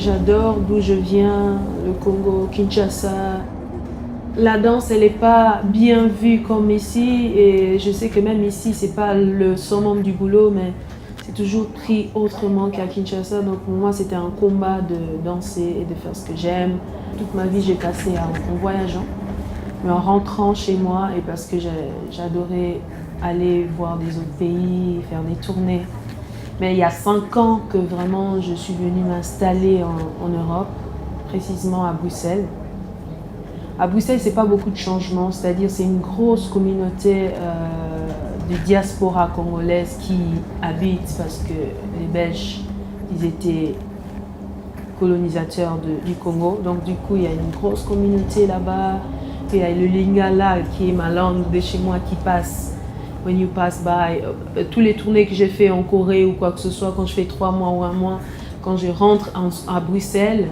J'adore d'où je viens, le Congo, Kinshasa. La danse, elle n'est pas bien vue comme ici et je sais que même ici, c'est pas le summum du boulot, mais c'est toujours pris autrement qu'à Kinshasa. Donc pour moi, c'était un combat de danser et de faire ce que j'aime. Toute ma vie, j'ai passé en voyageant, mais en rentrant chez moi et parce que j'adorais aller voir des autres pays, faire des tournées. Mais il y a 5 ans que vraiment je suis venue m'installer en Europe, précisément à Bruxelles. À Bruxelles, c'est pas beaucoup de changements, c'est-à-dire c'est une grosse communauté de diaspora congolaise qui habite parce que les Belges, ils étaient colonisateurs du Congo. Donc du coup, il y a une grosse communauté là-bas. Puis il y a le Lingala qui est ma langue de chez moi qui passe. When you pass by, tous les tournées que j'ai fait en Corée ou quoi que ce soit, quand je fais 3 mois ou 1 mois, quand je rentre à Bruxelles,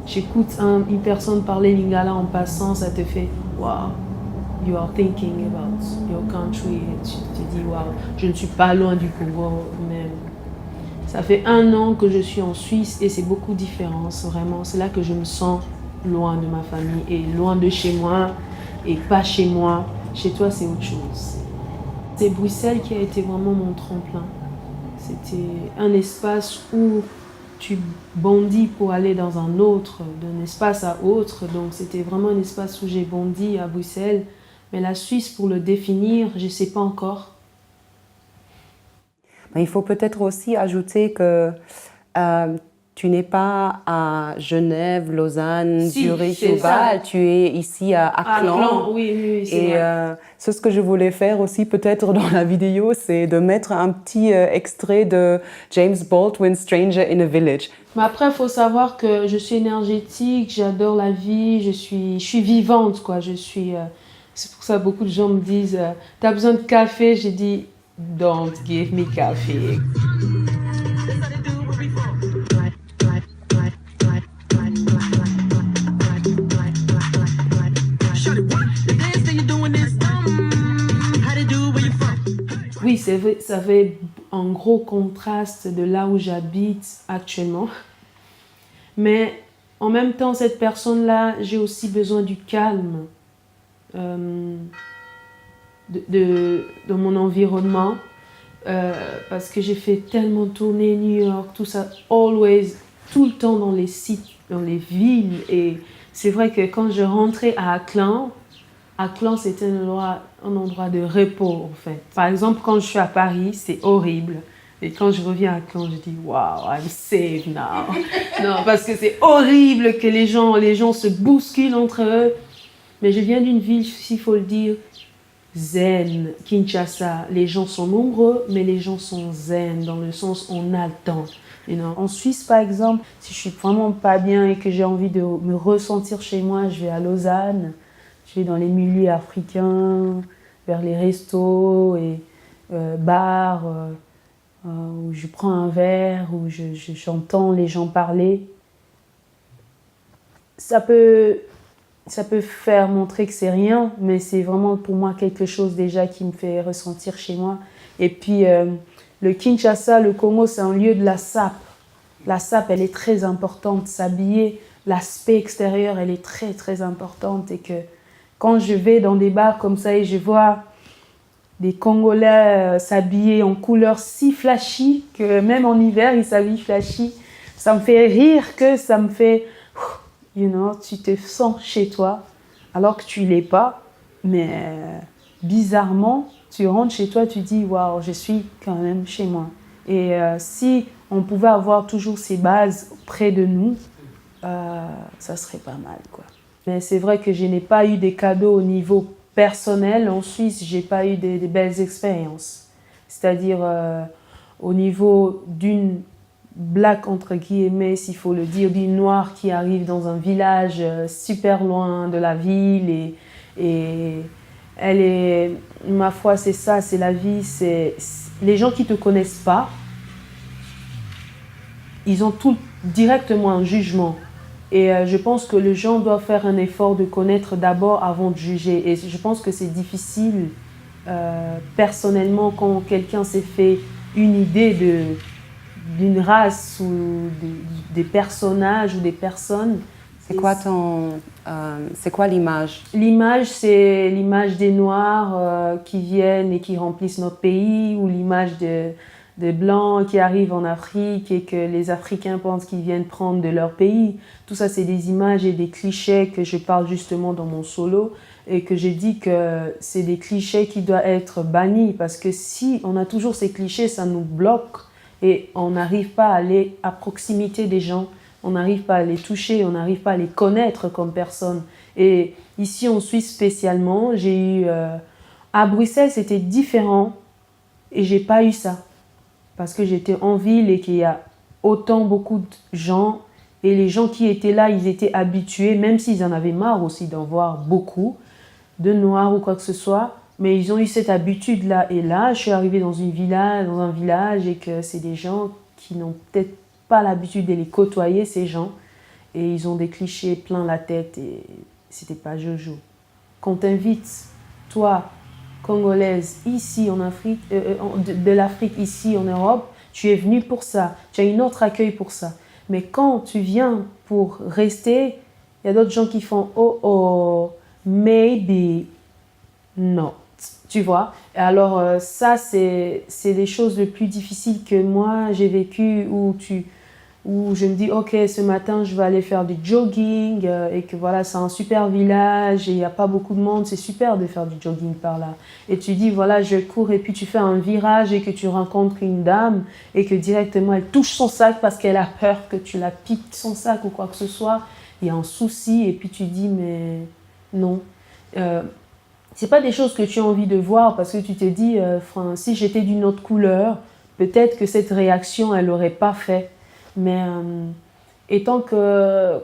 j'écoute une personne parler Lingala en passant, ça te fait wow, you are thinking about your country. Et tu te dis wow, je ne suis pas loin du Congo même. Ça fait 1 an que je suis en Suisse et c'est beaucoup différent, vraiment. C'est là que je me sens loin de ma famille et loin de chez moi et pas chez moi. Chez toi, c'est autre chose. C'est Bruxelles qui a été vraiment mon tremplin. C'était un espace où tu bondis pour aller dans un autre, d'un espace à autre. Donc c'était vraiment un espace où j'ai bondi à Bruxelles. Mais la Suisse, pour le définir, je ne sais pas encore. Il faut peut-être aussi ajouter que tu n'es pas à Genève, Lausanne, Zurich ou Bâle, tu es ici à Caen. Oui, c'est et ce que je voulais faire aussi peut-être dans la vidéo, c'est de mettre un petit extrait de James Baldwin, Stranger in a Village. Mais après, il faut savoir que je suis énergétique, j'adore la vie, je suis vivante, quoi. C'est pour ça que beaucoup de gens me disent « T'as besoin de café ?» J'ai dit « Don't give me café ». Oui, ça fait un gros contraste de là où j'habite actuellement. Mais en même temps, cette personne-là, j'ai aussi besoin du calme dans mon environnement. Parce que j'ai fait tellement tourner New York, tout ça, tout le temps dans les sites, dans les villes. Et c'est vrai que quand je rentrais à Aklan, c'était un endroit de repos en fait. Par exemple, quand je suis à Paris, c'est horrible. Et quand je reviens à Caen, je dis « Wow, I'm safe now ». Non, parce que c'est horrible que les gens se bousculent entre eux. Mais je viens d'une ville, s'il faut le dire, zen, Kinshasa. Les gens sont nombreux, mais les gens sont zen, dans le sens on a le temps. En Suisse, par exemple, si je suis vraiment pas bien et que j'ai envie de me ressentir chez moi, je vais à Lausanne. Je vais dans les milieux africains, vers les restos et bars, où je prends un verre, où j'entends les gens parler. Ça peut faire montrer que c'est rien, mais c'est vraiment pour moi quelque chose déjà qui me fait ressentir chez moi. Et puis le Kinshasa, le Congo, c'est un lieu de la sape. La sape, elle est très importante. S'habiller, l'aspect extérieur, elle est très très importante et que quand je vais dans des bars comme ça et je vois des Congolais s'habiller en couleurs si flashy que même en hiver, ils s'habillent flashy, ça me fait rire que ça me fait, tu te sens chez toi alors que tu ne l'es pas. Mais bizarrement, tu rentres chez toi, tu dis « Waouh, je suis quand même chez moi ». Et si on pouvait avoir toujours ces bases près de nous, ça serait pas mal, quoi. Mais c'est vrai que je n'ai pas eu des cadeaux au niveau personnel. En Suisse, je n'ai pas eu des belles expériences. C'est-à-dire au niveau d'une black, entre guillemets, s'il faut le dire, d'une noire qui arrive dans un village super loin de la ville. Et elle est, ma foi, c'est ça, c'est la vie. C'est les gens qui ne te connaissent pas, ils ont tout directement un jugement. Et je pense que les gens doivent faire un effort de connaître d'abord avant de juger. Et je pense que c'est difficile, personnellement, quand quelqu'un s'est fait une idée d'une race ou des personnages ou des personnes. C'est quoi l'image? L'image, c'est l'image des Noirs qui viennent et qui remplissent notre pays, ou l'image des Blancs qui arrivent en Afrique et que les Africains pensent qu'ils viennent prendre de leur pays. Tout ça, c'est des images et des clichés que je parle justement dans mon solo et que j'ai dit que c'est des clichés qui doivent être bannis parce que si on a toujours ces clichés, ça nous bloque et on n'arrive pas à aller à proximité des gens. On n'arrive pas à les toucher, on n'arrive pas à les connaître comme personne. Et ici en Suisse spécialement, j'ai eu... à Bruxelles, c'était différent et j'ai pas eu ça. Parce que j'étais en ville et qu'il y a beaucoup de gens. Et les gens qui étaient là, ils étaient habitués, même s'ils en avaient marre aussi d'en voir beaucoup, de noirs ou quoi que ce soit. Mais ils ont eu cette habitude-là. Et là, je suis arrivée dans un village et que c'est des gens qui n'ont peut-être pas l'habitude de les côtoyer, ces gens, et ils ont des clichés plein la tête et c'était pas jojo. Quand t'invites, toi, Congolaise, ici en Afrique, de l'Afrique ici en Europe, tu es venu pour ça, tu as un autre accueil pour ça. Mais quand tu viens pour rester, il y a d'autres gens qui font oh, maybe not. Tu vois? Alors ça, c'est les choses les plus difficiles que moi j'ai vécues où je me dis, ok, ce matin, je vais aller faire du jogging et que voilà, c'est un super village et il n'y a pas beaucoup de monde, c'est super de faire du jogging par là. Et tu dis, voilà, je cours et puis tu fais un virage et que tu rencontres une dame et que directement, elle touche son sac parce qu'elle a peur que tu la piques son sac ou quoi que ce soit. Il y a un souci et puis tu dis, mais non. C'est pas des choses que tu as envie de voir parce que tu te dis, si j'étais d'une autre couleur, peut-être que cette réaction, elle n'aurait pas fait. Mais étant que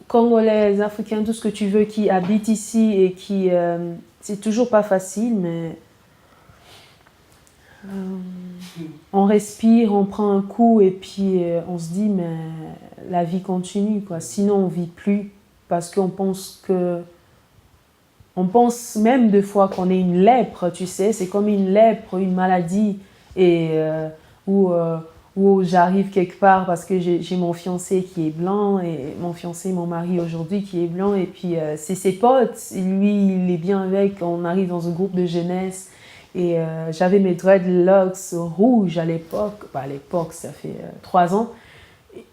Congolais, Africains, tout ce que tu veux, qui habitent ici et qui... c'est toujours pas facile, mais on respire, on prend un coup et puis on se dit, mais la vie continue, quoi. Sinon, on vit plus parce qu'on pense que... On pense même des fois qu'on est une lèpre, tu sais, c'est comme une lèpre, une maladie, et où j'arrive quelque part parce que j'ai mon fiancé qui est blanc et mon mari aujourd'hui qui est blanc et puis c'est ses potes, lui il est bien avec, on arrive dans un groupe de jeunesse et j'avais mes dreadlocks rouges à l'époque, ça fait 3 ans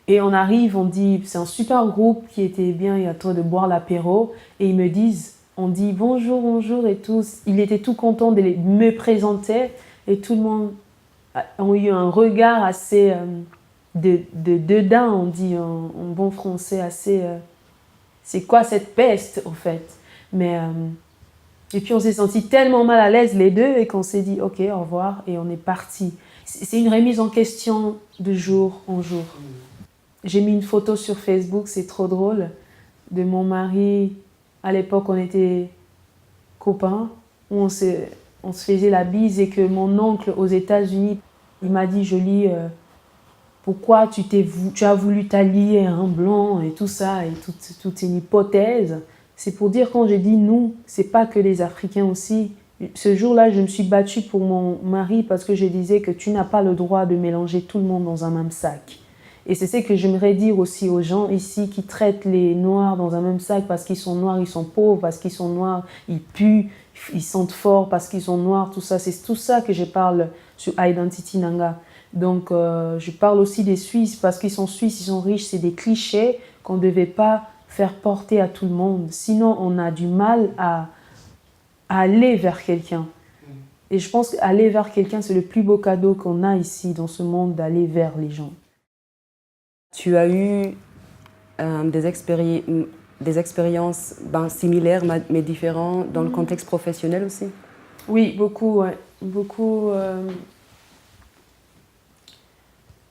et on arrive, on dit c'est un super groupe qui était bien, il y a toi de boire l'apéro et ils me disent, on dit bonjour et tous, il était tout content de me présenter et tout le monde ont eu un regard assez de dédain, on dit en bon français, assez... c'est quoi cette peste, au fait? Mais, et puis on s'est senti tellement mal à l'aise les deux et qu'on s'est dit, ok, au revoir, et on est parti. C'est une remise en question de jour en jour. J'ai mis une photo sur Facebook, c'est trop drôle, de mon mari. À l'époque, on était copains, où on se faisait la bise et que mon oncle aux États-Unis, il m'a dit, Jolie, pourquoi tu as voulu t'allier à un blanc et tout ça, et toute une hypothèse. C'est pour dire quand j'ai dit nous, c'est pas que les Africains aussi. Ce jour-là, je me suis battue pour mon mari parce que je disais que tu n'as pas le droit de mélanger tout le monde dans un même sac. Et c'est ce que j'aimerais dire aussi aux gens ici qui traitent les Noirs dans un même sac parce qu'ils sont noirs, ils sont pauvres, parce qu'ils sont noirs, ils puent, ils sentent fort parce qu'ils sont noirs, tout ça. C'est tout ça que je parle sur Identity Nanga. Donc, je parle aussi des Suisses parce qu'ils sont Suisses, ils sont riches. C'est des clichés qu'on ne devait pas faire porter à tout le monde. Sinon, on a du mal à aller vers quelqu'un. Et je pense qu'aller vers quelqu'un, c'est le plus beau cadeau qu'on a ici dans ce monde, d'aller vers les gens. Tu as eu des expériences similaires mais différentes dans le contexte professionnel aussi? Oui, beaucoup, ouais.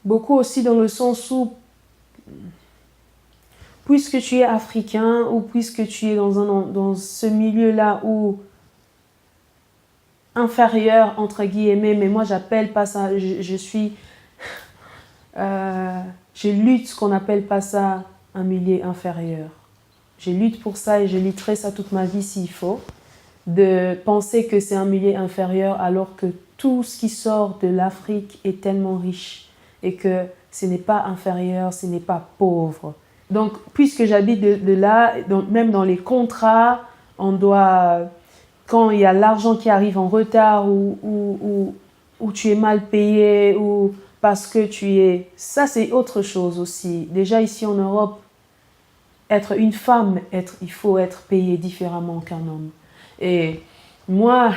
Beaucoup aussi dans le sens où, puisque tu es africain ou puisque tu es dans ce milieu-là où inférieur, entre guillemets, mais moi j'appelle pas ça, je lutte ce qu'on appelle pas ça un milieu inférieur. Je lutte pour ça et je lutterai ça toute ma vie s'il faut, de penser que c'est un milieu inférieur alors que tout ce qui sort de l'Afrique est tellement riche et que ce n'est pas inférieur, ce n'est pas pauvre. Donc, puisque j'habite de là, donc même dans les contrats, on doit, quand il y a l'argent qui arrive en retard ou tu es mal payé ou parce que tu es... Ça, c'est autre chose aussi. Déjà, ici en Europe, être une femme, il faut être payé différemment qu'un homme. Et moi,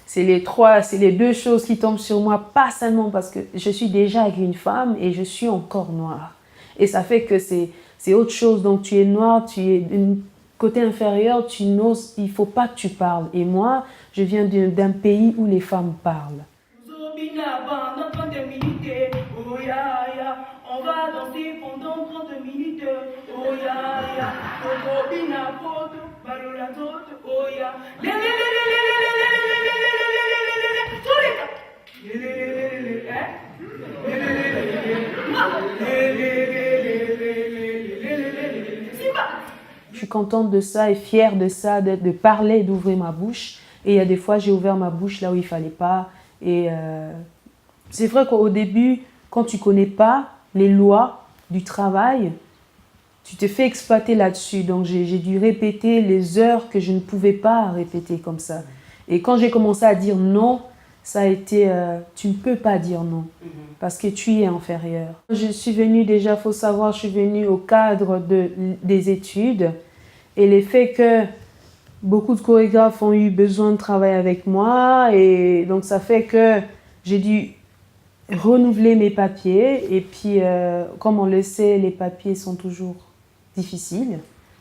c'est les deux choses qui tombent sur moi, pas seulement parce que je suis déjà avec une femme et je suis encore noire. Et ça fait que c'est autre chose. Donc tu es noire, tu es d'un côté inférieur, tu n'oses, il ne faut pas que tu parles. Et moi, je viens d'un pays où les femmes parlent. On va danser pendant 30 minutes. Oh ya ya, oh ya. Je suis contente de ça et fière de ça, de parler, d'ouvrir ma bouche. Et il y a des fois, j'ai ouvert ma bouche là où il ne fallait pas. Et c'est vrai qu'au début, quand tu ne connais pas les lois du travail, tu te fais exploiter là-dessus. Donc j'ai dû répéter les heures que je ne pouvais pas répéter comme ça. Et quand j'ai commencé à dire non, ça a été tu ne peux pas dire non parce que tu es inférieur. Je suis venue déjà, il faut savoir, je suis venue au cadre des études et les faits que beaucoup de chorégraphes ont eu besoin de travailler avec moi et donc ça fait que j'ai dû renouveler mes papiers et puis comme on le sait, les papiers sont toujours difficiles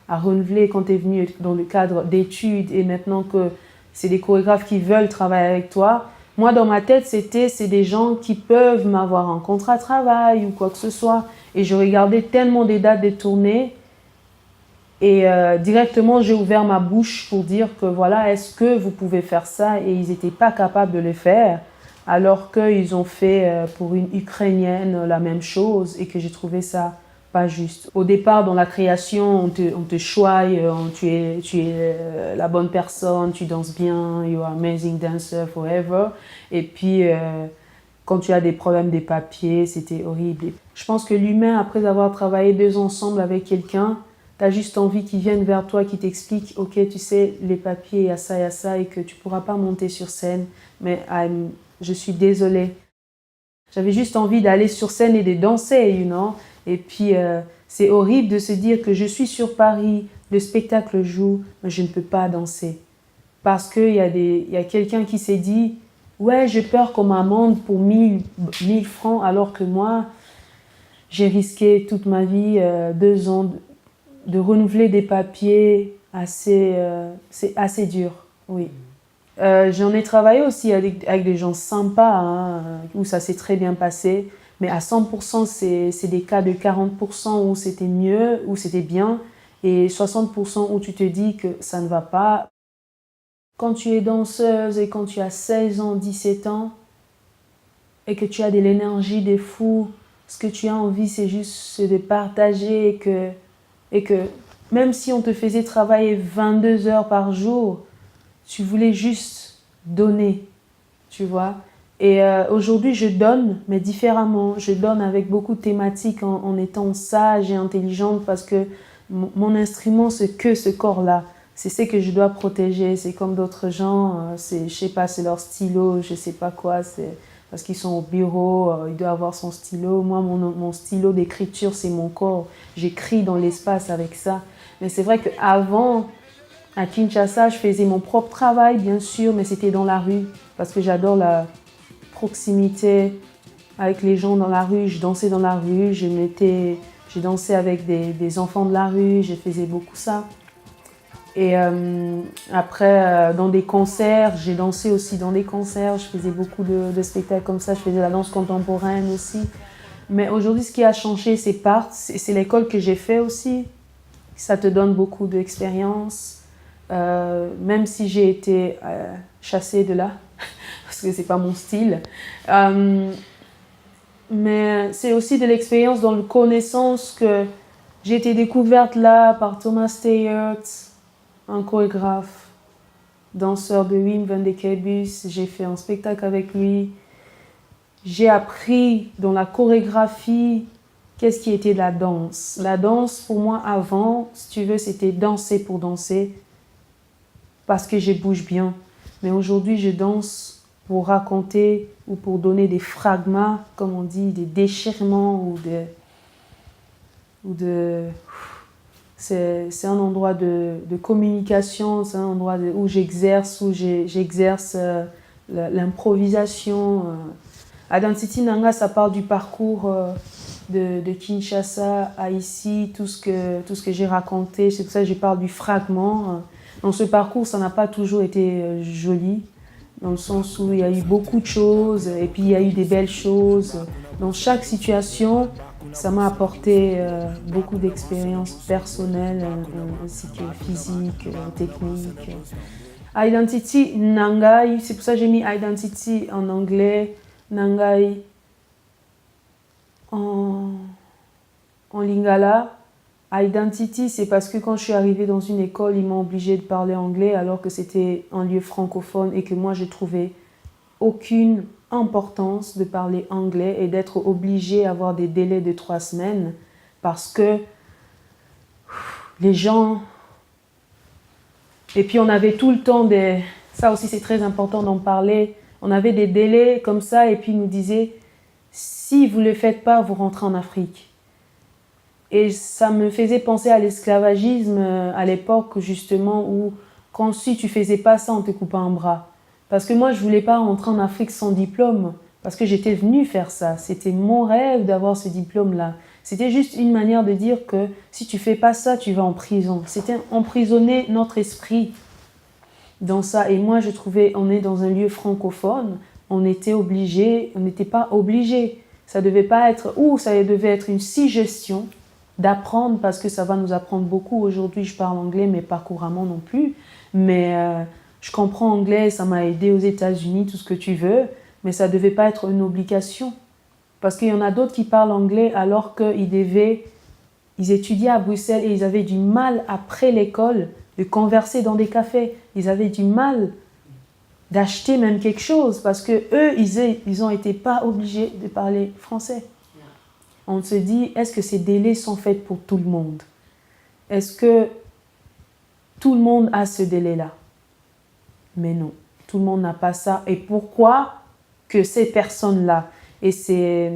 à renouveler quand tu es venu dans le cadre d'études et maintenant que c'est des chorégraphes qui veulent travailler avec toi. Moi, dans ma tête, c'est des gens qui peuvent m'avoir un contrat de travail ou quoi que ce soit. Et je regardais tellement des dates de tournée et directement, j'ai ouvert ma bouche pour dire que voilà, est-ce que vous pouvez faire ça? Et ils n'étaient pas capables de le faire, alors qu'ils ont fait pour une Ukrainienne la même chose et que j'ai trouvé ça pas juste. Au départ, dans la création, on te choisit, tu es la bonne personne, tu danses bien, you are amazing dancer, forever. Et puis, quand tu as des problèmes des papiers, c'était horrible. Je pense que l'humain, après avoir travaillé 2 ans ensemble avec quelqu'un, tu as juste envie qu'il vienne vers toi, qu'il t'explique, ok, tu sais, les papiers, il y a ça, et que tu ne pourras pas monter sur scène, mais je suis désolée. J'avais juste envie d'aller sur scène et de danser, you know. Et puis, c'est horrible de se dire que je suis sur Paris, le spectacle joue, mais je ne peux pas danser. Parce qu'il y a quelqu'un qui s'est dit, ouais, j'ai peur qu'on m'amende pour 1000 francs, alors que moi, j'ai risqué toute ma vie, 2 ans, de renouveler des papiers c'est assez dur, oui. J'en ai travaillé aussi avec des gens sympas, hein, où ça s'est très bien passé. Mais à 100%, c'est des cas de 40% où c'était mieux, où c'était bien, et 60% où tu te dis que ça ne va pas. Quand tu es danseuse et quand tu as 16 ans, 17 ans, et que tu as de l'énergie de fou, ce que tu as envie, c'est juste de partager et que même si on te faisait travailler 22 heures par jour, tu voulais juste donner, tu vois. Et aujourd'hui, je donne, mais différemment. Je donne avec beaucoup de thématiques en étant sage et intelligente parce que mon instrument, c'est que ce corps-là. C'est ce que je dois protéger. C'est comme d'autres gens, je sais pas, c'est leur stylo, je sais pas quoi. C'est parce qu'ils sont au bureau, il doit avoir son stylo. Moi, mon stylo d'écriture, c'est mon corps. J'écris dans l'espace avec ça. Mais c'est vrai qu'avant, à Kinshasa, je faisais mon propre travail, bien sûr, mais c'était dans la rue parce que j'adore la proximité avec les gens dans la rue. Je dansais dans la rue, j'ai dansé avec des enfants de la rue, je faisais beaucoup ça. Et après, dans des concerts, j'ai dansé aussi dans des concerts, je faisais beaucoup de spectacles comme ça, je faisais la danse contemporaine aussi. Mais aujourd'hui, ce qui a changé, c'est l'école que j'ai fait aussi. Ça te donne beaucoup d'expérience, même si j'ai été chassée de là, parce que c'est pas mon style. Mais c'est aussi de l'expérience dans la connaissance que j'ai été découverte là par Thomas Steyert, un chorégraphe, danseur de Wim van de Keibus. J'ai fait un spectacle avec lui. j'ai appris dans la chorégraphie qu'est-ce qui était la danse. La danse, pour moi, avant, si tu veux, c'était danser pour danser, parce que je bouge bien. Mais aujourd'hui, je danse pour raconter ou pour donner des fragments, comme on dit, des déchirements c'est un endroit de communication, c'est un endroit où j'exerce l'improvisation. Identity Nanga, ça part du parcours de Kinshasa à ici, tout ce que j'ai raconté, c'est pour ça que je parle du fragment. Dans ce parcours, ça n'a pas toujours été joli, dans le sens où il y a eu beaucoup de choses, et puis il y a eu des belles choses. Dans chaque situation, ça m'a apporté beaucoup d'expériences personnelles, ainsi que physiques, techniques. Identity Nangai, c'est pour ça que j'ai mis Identity en anglais, Nangai en lingala. Identity, c'est parce que quand je suis arrivée dans une école, ils m'ont obligée de parler anglais alors que c'était un lieu francophone et que moi, je trouvais aucune importance de parler anglais et d'être obligée à avoir des délais de 3 semaines parce que les gens... Et puis on avait tout le temps des... Ça aussi c'est très important d'en parler. On avait des délais comme ça et puis ils nous disaient si vous ne le faites pas, vous rentrez en Afrique. Et ça me faisait penser à l'esclavagisme à l'époque justement où quand si tu faisais pas ça, on te coupait un bras. Parce que moi, je ne voulais pas rentrer en Afrique sans diplôme, parce que j'étais venue faire ça. C'était mon rêve d'avoir ce diplôme-là. C'était juste une manière de dire que si tu ne fais pas ça, tu vas en prison. C'était emprisonner notre esprit dans ça. Et moi, je trouvais, on est dans un lieu francophone, on était obligé, on n'était pas obligé. Ça devait pas être, ou ça devait être une suggestion d'apprendre, parce que ça va nous apprendre beaucoup. Aujourd'hui, je parle anglais, mais pas couramment non plus. Mais... je comprends anglais, ça m'a aidé aux États-Unis, tout ce que tu veux, mais ça ne devait pas être une obligation. Parce qu'il y en a d'autres qui parlent anglais alors ils étudiaient à Bruxelles et ils avaient du mal après l'école de converser dans des cafés. Ils avaient du mal d'acheter même quelque chose parce que eux, ils n'ont été pas obligés de parler français. On se dit, est-ce que ces délais sont faits pour tout le monde? Est-ce que tout le monde a ce délai-là? Mais non, tout le monde n'a pas ça. Et pourquoi que ces personnes-là? Et c'est...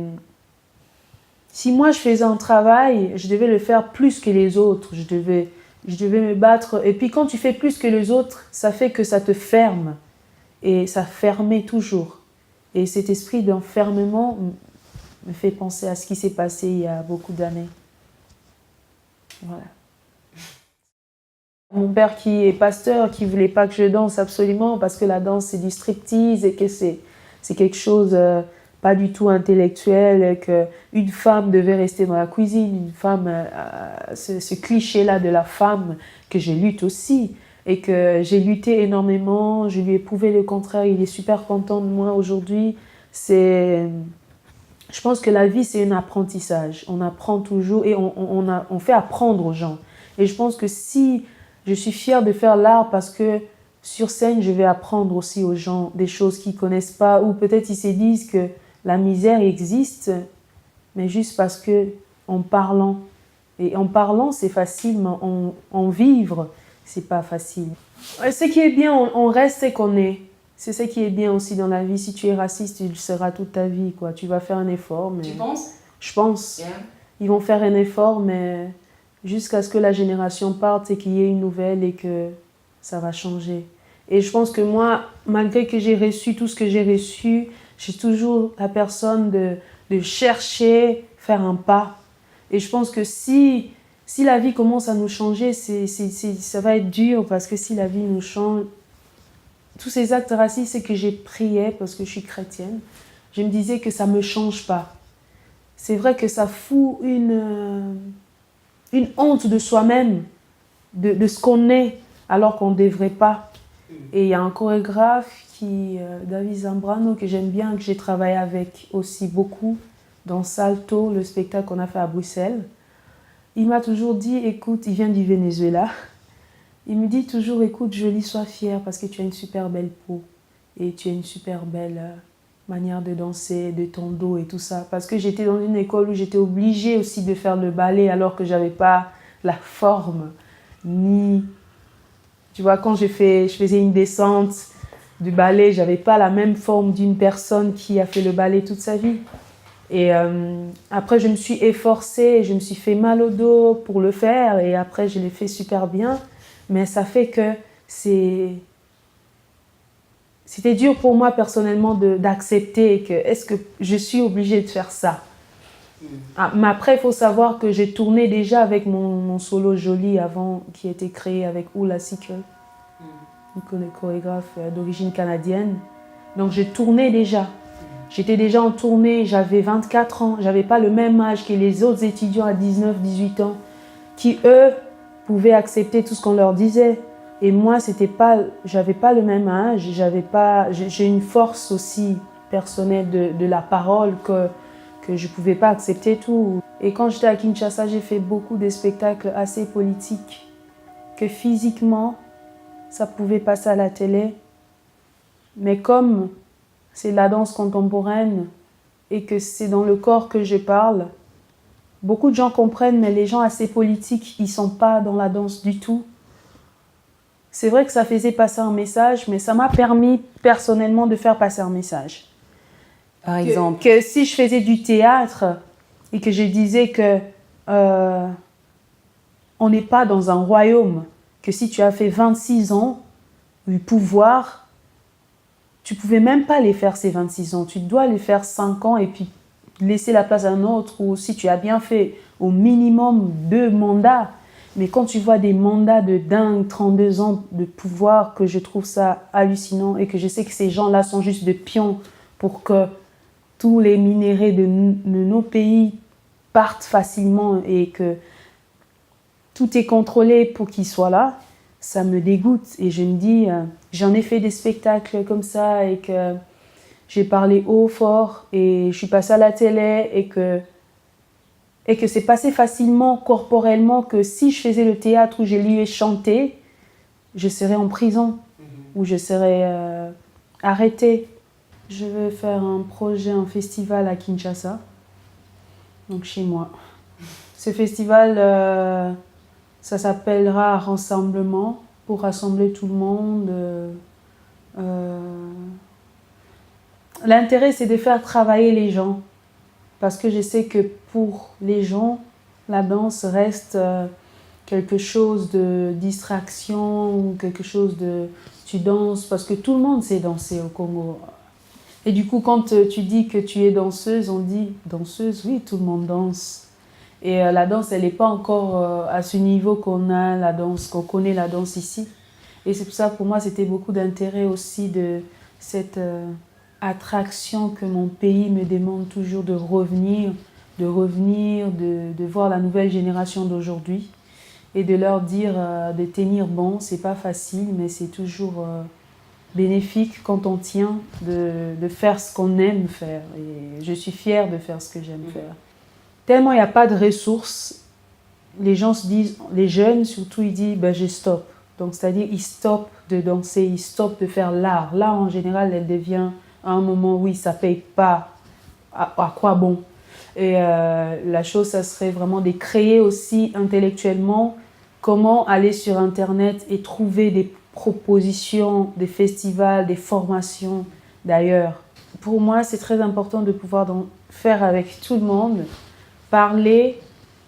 Si moi je faisais un travail, je devais le faire plus que les autres. Je devais me battre. Et puis quand tu fais plus que les autres, ça fait que ça te ferme. Et ça fermait toujours. Et cet esprit d'enfermement me fait penser à ce qui s'est passé il y a beaucoup d'années. Voilà. Mon père qui est pasteur, qui ne voulait pas que je danse absolument parce que la danse c'est du striptease et que c'est quelque chose pas du tout intellectuel et qu'une femme devait rester dans la cuisine, une femme, ce cliché-là de la femme que je lutte aussi et que j'ai lutté énormément, je lui ai prouvé le contraire, il est super content de moi aujourd'hui. Je pense que la vie c'est un apprentissage, on apprend toujours et on fait apprendre aux gens. Et je pense que si je suis fière de faire l'art parce que sur scène, je vais apprendre aussi aux gens des choses qu'ils ne connaissent pas ou peut-être ils se disent que la misère existe, mais juste parce que en parlant. Et en parlant, c'est facile, mais en vivre, c'est pas facile. Ce qui est bien, on reste ce qu'on est. C'est ce qui est bien aussi dans la vie. Si tu es raciste, tu le seras toute ta vie, quoi. Tu vas faire un effort. Mais... Tu penses? Je pense. Yeah. Ils vont faire un effort, mais... jusqu'à ce que la génération parte et qu'il y ait une nouvelle et que ça va changer. Et je pense que moi, malgré que j'ai reçu tout ce que j'ai reçu, j'ai toujours la personne de chercher, faire un pas. Et je pense que si la vie commence à nous changer, ça va être dur parce que si la vie nous change, tous ces actes racistes, c'est que j'ai prié parce que je suis chrétienne. Je me disais que ça ne me change pas. C'est vrai que ça fout une honte de soi-même, de ce qu'on est, alors qu'on ne devrait pas. Et il y a un chorégraphe, David Zambrano, que j'aime bien, que j'ai travaillé avec aussi beaucoup, dans Salto, le spectacle qu'on a fait à Bruxelles. Il m'a toujours dit, écoute, il vient du Venezuela, il me dit toujours, écoute, Jolie, sois fière parce que tu as une super belle peau et tu as une super belle manière de danser, de ton dos et tout ça. Parce que j'étais dans une école où j'étais obligée aussi de faire le ballet alors que j'avais pas la forme, ni... Tu vois, quand je faisais une descente du ballet, j'avais pas la même forme d'une personne qui a fait le ballet toute sa vie. Et après, je me suis efforcée, je me suis fait mal au dos pour le faire et après, je l'ai fait super bien. Mais ça fait que c'était dur pour moi personnellement d'accepter que est-ce que je suis obligée de faire ça. Mais après, il faut savoir que j'ai tourné déjà avec mon solo Jolie avant, qui a été créé avec Oula Seeker, une chorégraphe d'origine canadienne. Donc j'ai tourné déjà. J'étais déjà en tournée, j'avais 24 ans, j'avais pas le même âge que les autres étudiants à 19, 18 ans, qui eux pouvaient accepter tout ce qu'on leur disait. Et moi, j'avais pas le même âge, j'ai une force aussi personnelle de la parole que je pouvais pas accepter tout. Et quand j'étais à Kinshasa, j'ai fait beaucoup de spectacles assez politiques, que physiquement, ça pouvait passer à la télé. Mais comme c'est la danse contemporaine et que c'est dans le corps que je parle, beaucoup de gens comprennent, mais les gens assez politiques, ils ne sont pas dans la danse du tout. C'est vrai que ça faisait passer un message, mais ça m'a permis personnellement de faire passer un message. Par exemple, que si je faisais du théâtre et que je disais que on n'est pas dans un royaume, que si tu as fait 26 ans du pouvoir, tu ne pouvais même pas les faire ces 26 ans. Tu dois les faire 5 ans et puis laisser la place à un autre, ou si tu as bien fait au minimum 2 mandats. Mais quand tu vois des mandats de dingue, 32 ans de pouvoir, que je trouve ça hallucinant et que je sais que ces gens-là sont juste de pions pour que tous les minéraux de nos pays partent facilement et que tout est contrôlé pour qu'ils soient là, ça me dégoûte. Et je me dis, j'en ai fait des spectacles comme ça et que j'ai parlé haut, fort et je suis passée à la télé et que c'est passé facilement corporellement, que si je faisais le théâtre où je lui ai chanté, je serais en prison ou je serais arrêtée. Je veux faire un projet, un festival à Kinshasa, donc chez moi. Ce festival, ça s'appellera Rassemblement, pour rassembler tout le monde. L'intérêt, c'est de faire travailler les gens, parce que je sais que pour les gens, la danse reste quelque chose de distraction ou quelque chose de... Tu danses parce que tout le monde sait danser au Congo. Et du coup, quand tu dis que tu es danseuse, on dit danseuse, oui, tout le monde danse. Et la danse, elle n'est pas encore à ce niveau qu'on a la danse, qu'on connaît la danse ici. Et c'est pour ça, pour moi, c'était beaucoup d'intérêt aussi de cette attraction que mon pays me demande toujours de revenir, de voir la nouvelle génération d'aujourd'hui et de leur dire de tenir bon. C'est pas facile, mais c'est toujours bénéfique quand on tient de faire ce qu'on aime faire. Et je suis fière de faire ce que j'aime faire. Tellement il n'y a pas de ressources, les gens se disent, les jeunes surtout, ils disent ben, je stoppe. Donc c'est-à-dire ils stoppent de danser, ils stoppent de faire l'art. L'art en général, elle devient à un moment, oui, ça ne paye pas, à quoi bon? Et la chose, ça serait vraiment de créer aussi intellectuellement comment aller sur Internet et trouver des propositions, des festivals, des formations d'ailleurs. Pour moi, c'est très important de pouvoir faire avec tout le monde, parler,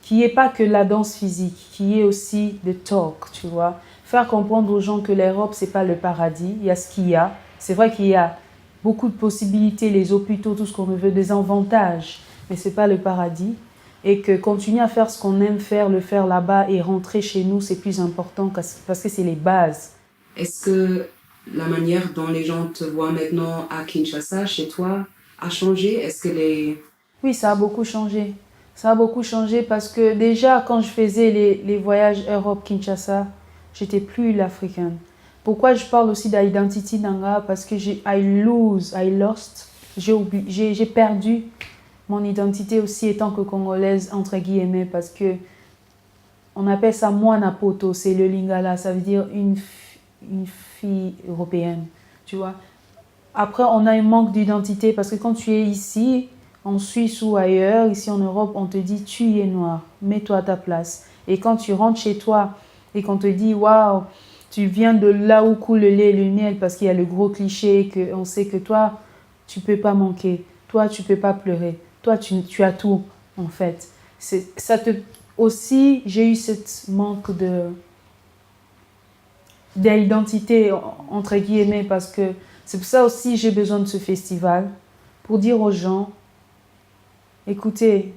qu'il n'y ait pas que la danse physique, qu'il y ait aussi des talks, tu vois. Faire comprendre aux gens que l'Europe, ce n'est pas le paradis, il y a ce qu'il y a. C'est vrai qu'il y a beaucoup de possibilités, les hôpitaux, tout ce qu'on veut, des avantages, mais ce n'est pas le paradis. Et que continuer à faire ce qu'on aime faire, le faire là-bas et rentrer chez nous, c'est plus important parce que c'est les bases. Est-ce que la manière dont les gens te voient maintenant à Kinshasa, chez toi, a changé? Est-ce que les... Oui, ça a beaucoup changé. Ça a beaucoup changé parce que déjà, quand je faisais les voyages Europe-Kinshasa, j'étais plus l'Africaine. Pourquoi je parle aussi d'identité nanga? Parce que I lost, j'ai perdu mon identité aussi étant que congolaise, entre guillemets, parce que on appelle ça Mwana Poto, c'est le lingala, ça veut dire une fille européenne, tu vois. après, on a un manque d'identité parce que quand tu es ici, en Suisse ou ailleurs, ici en Europe, on te dit tu es noir, mets-toi à ta place. Et quand tu rentres chez toi et qu'on te dit waouh, tu viens de là où coule le lait et le miel, parce qu'il y a le gros cliché qu'on sait que toi, tu peux pas manquer, toi, tu peux pas pleurer, toi, tu as tout en fait. Aussi, j'ai eu ce manque d'identité entre guillemets, parce que c'est pour ça aussi j'ai besoin de ce festival pour dire aux gens, écoutez,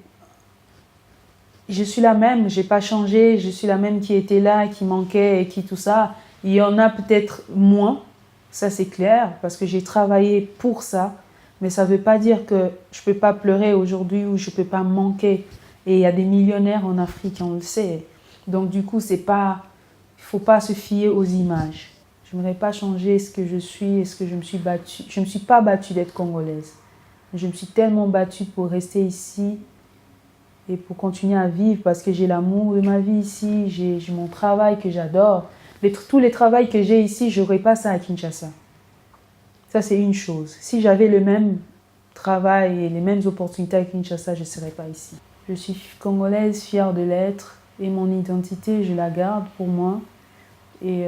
je suis la même, j'ai pas changé, je suis la même qui était là, qui manquait et qui tout ça. Il y en a peut-être moins, ça c'est clair, parce que j'ai travaillé pour ça, mais ça veut pas dire que je peux pas pleurer aujourd'hui ou je peux pas manquer. Et il y a des millionnaires en Afrique, on le sait. Donc du coup, il faut pas se fier aux images. Je n'aimerais pas changer ce que je suis et ce que je me suis battue. Je ne me suis pas battue d'être congolaise. Je me suis tellement battue pour rester ici et pour continuer à vivre, parce que j'ai l'amour de ma vie ici, j'ai mon travail que j'adore. Tous les travaux que j'ai ici, je n'aurais pas ça à Kinshasa. Ça, c'est une chose. Si j'avais le même travail et les mêmes opportunités à Kinshasa, je ne serais pas ici. Je suis congolaise, fière de l'être, et mon identité, je la garde pour moi, et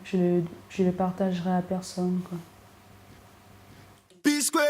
je le partagerai à personne, quoi. Let's go.